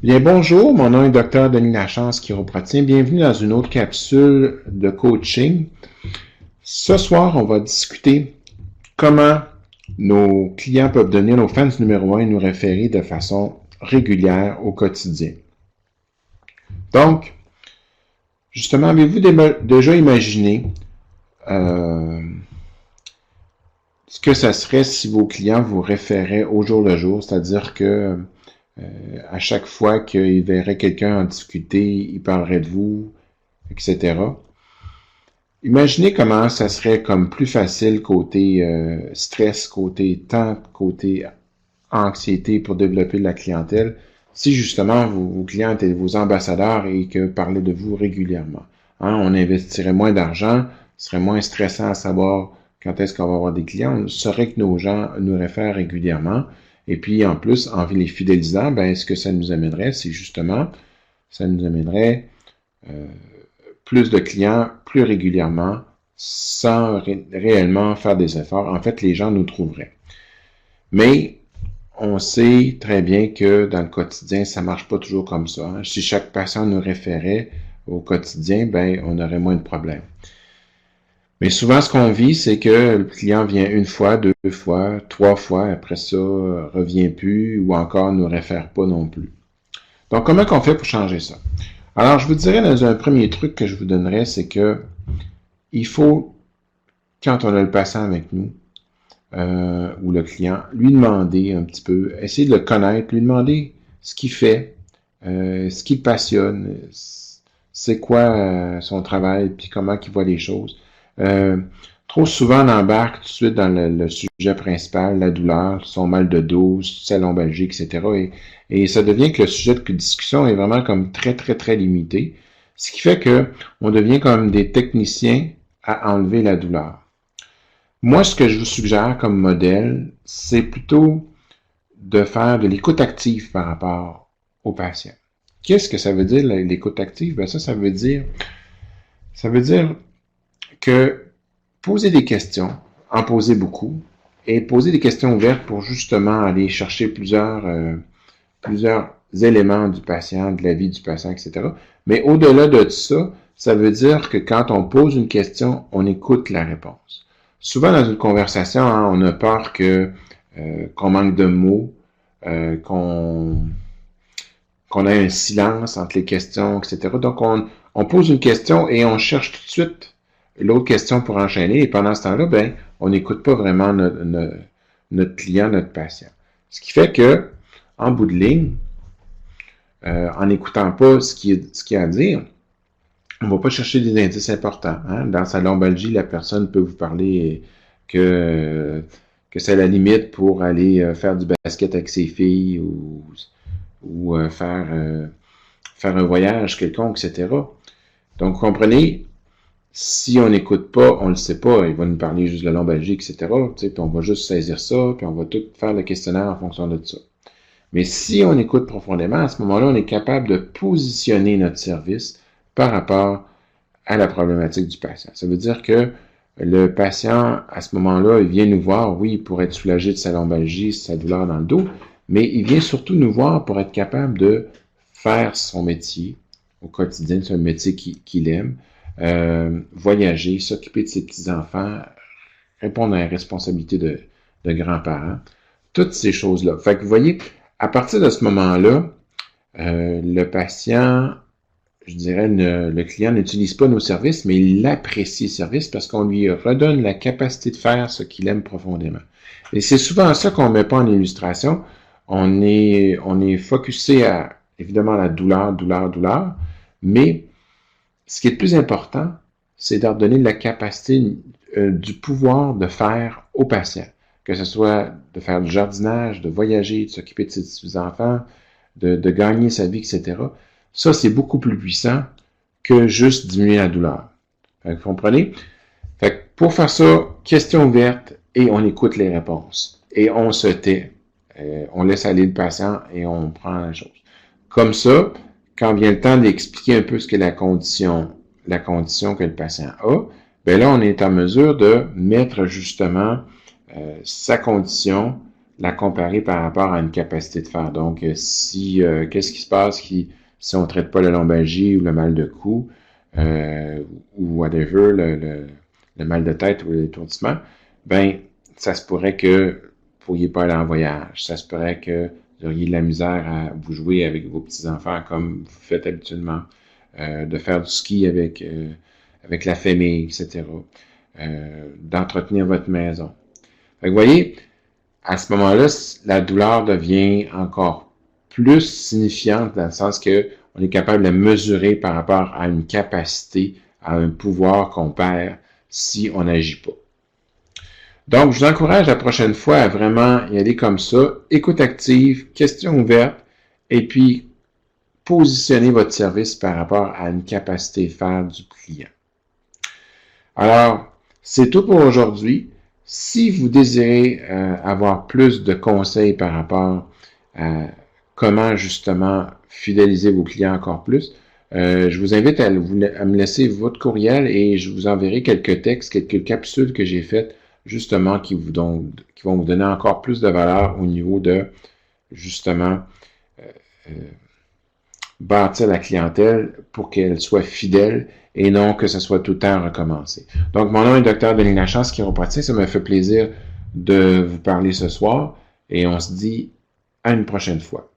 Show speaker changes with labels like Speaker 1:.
Speaker 1: Bien, bonjour, mon nom est Dr. Denis Lachance, chiropraticien. Bienvenue dans une autre capsule de coaching. Ce soir, on va discuter comment nos clients peuvent devenir nos fans numéro 1 et nous référer de façon régulière au quotidien. Donc, justement, avez-vous déjà imaginé ce que ça serait si vos clients vous référaient au jour le jour, c'est-à-dire que à chaque fois qu'ils verraient quelqu'un en difficulté, ils parleraient de vous, etc. Imaginez comment ça serait comme plus facile côté stress, côté temps, côté anxiété pour développer de la clientèle, si justement vos clients étaient vos ambassadeurs et que parlaient de vous régulièrement. On investirait moins d'argent, ce serait moins stressant à savoir quand est-ce qu'on va avoir des clients. On saurait que nos gens nous réfèrent régulièrement. Et puis, en plus, en les fidélisant, ce que ça nous amènerait, c'est justement, ça nous amènerait plus de clients plus régulièrement sans réellement faire des efforts. En fait, les gens nous trouveraient. Mais on sait très bien que dans le quotidien, ça ne marche pas toujours comme ça. Si chaque patient nous référait au quotidien, on aurait moins de problèmes. Mais souvent, ce qu'on vit, c'est que le client vient une fois, deux fois, trois fois, après ça, revient plus ou encore ne nous réfère pas non plus. Donc, comment qu'on fait pour changer ça? Alors, je vous dirais dans un premier truc que je vous donnerais, c'est que il faut, quand on a le patient avec nous, ou le client, lui demander un petit peu, essayer de le connaître, lui demander ce qu'il fait, ce qui le passionne, c'est quoi son travail, puis comment il voit les choses. Trop souvent, on embarque tout de suite dans le sujet principal, la douleur, son mal de dos, sa lombalgie, etc. Et ça devient que le sujet de discussion est vraiment comme très, très, très limité. Ce qui fait que on devient comme des techniciens à enlever la douleur. Moi, ce que je vous suggère comme modèle, c'est plutôt de faire de l'écoute active par rapport au patient. Qu'est-ce que ça veut dire, l'écoute active? Ça veut dire que poser des questions, en poser beaucoup, et poser des questions ouvertes pour justement aller chercher plusieurs éléments du patient, de la vie du patient, etc. Mais au-delà de ça, ça veut dire que quand on pose une question, on écoute la réponse. Souvent dans une conversation, on a peur qu'on manque de mots, qu'on ait un silence entre les questions, etc. Donc on pose une question et on cherche tout de suite l'autre question pour enchaîner. Et pendant ce temps-là, on n'écoute pas vraiment notre client, notre patient. Ce qui fait que, en bout de ligne, en n'écoutant pas ce qu'il y a à dire, on ne va pas chercher des indices importants. Dans sa lombalgie, la personne peut vous parler que c'est la limite pour aller faire du basket avec ses filles ou faire un voyage quelconque, etc. Donc, vous comprenez, si on n'écoute pas, on ne le sait pas, il va nous parler juste de la lombalgie, etc. Puis on va juste saisir ça, puis on va tout faire le questionnaire en fonction de ça. Mais si on écoute profondément, à ce moment-là, on est capable de positionner notre service par rapport à la problématique du patient. Ça veut dire que le patient, à ce moment-là, il vient nous voir, oui, pour être soulagé de sa lombalgie, sa douleur dans le dos, mais il vient surtout nous voir pour être capable de faire son métier au quotidien, c'est un métier qu'il aime, voyager, s'occuper de ses petits-enfants, répondre à la responsabilité de grands-parents, toutes ces choses-là. Fait que vous voyez, à partir de ce moment-là, le patient, je dirais, le client n'utilise pas nos services, mais il apprécie les services parce qu'on lui redonne la capacité de faire ce qu'il aime profondément. Et c'est souvent ça qu'on ne met pas en illustration. On est focusé à, évidemment, la douleur, mais ce qui est le plus important, c'est de leur donner la capacité du pouvoir de faire au patient. Que ce soit de faire du jardinage, de voyager, de s'occuper de ses enfants, de gagner sa vie, etc. Ça, c'est beaucoup plus puissant que juste diminuer la douleur. Vous comprenez? Fait que pour faire ça, question ouverte et on écoute les réponses. Et on se tait. On laisse aller le patient et on prend la chose. Comme ça, quand vient le temps d'expliquer un peu ce qu'est la condition que le patient a, là, on est en mesure de mettre justement sa condition la comparer par rapport à une capacité de fer. Donc, si qu'est-ce qui se passe si on ne traite pas la lombalgie ou le mal de cou, ou whatever, le mal de tête ou l'étourdissement, ben, ça se pourrait que vous ne pourriez pas aller en voyage. Ça se pourrait que vous auriez de la misère à vous jouer avec vos petits-enfants comme vous faites habituellement, de faire du ski avec la famille, etc., d'entretenir votre maison. Fait que vous voyez, à ce moment-là, la douleur devient encore plus signifiante dans le sens que on est capable de la mesurer par rapport à une capacité, à un pouvoir qu'on perd si on n'agit pas. Donc, je vous encourage la prochaine fois à vraiment y aller comme ça, écoute active, question ouverte, et puis positionnez votre service par rapport à une capacité de faire du client. Alors, c'est tout pour aujourd'hui. Si vous désirez avoir plus de conseils par rapport à comment justement fidéliser vos clients encore plus, je vous invite à me laisser votre courriel et je vous enverrai quelques textes, quelques capsules que j'ai faites justement qui vont vous donner encore plus de valeur au niveau de justement bâtir la clientèle pour qu'elle soit fidèle et non que ce soit tout le temps recommencé. Donc, mon nom est Dr. Denis Lachance, chiropraticien. Ça me fait plaisir de vous parler ce soir et on se dit à une prochaine fois.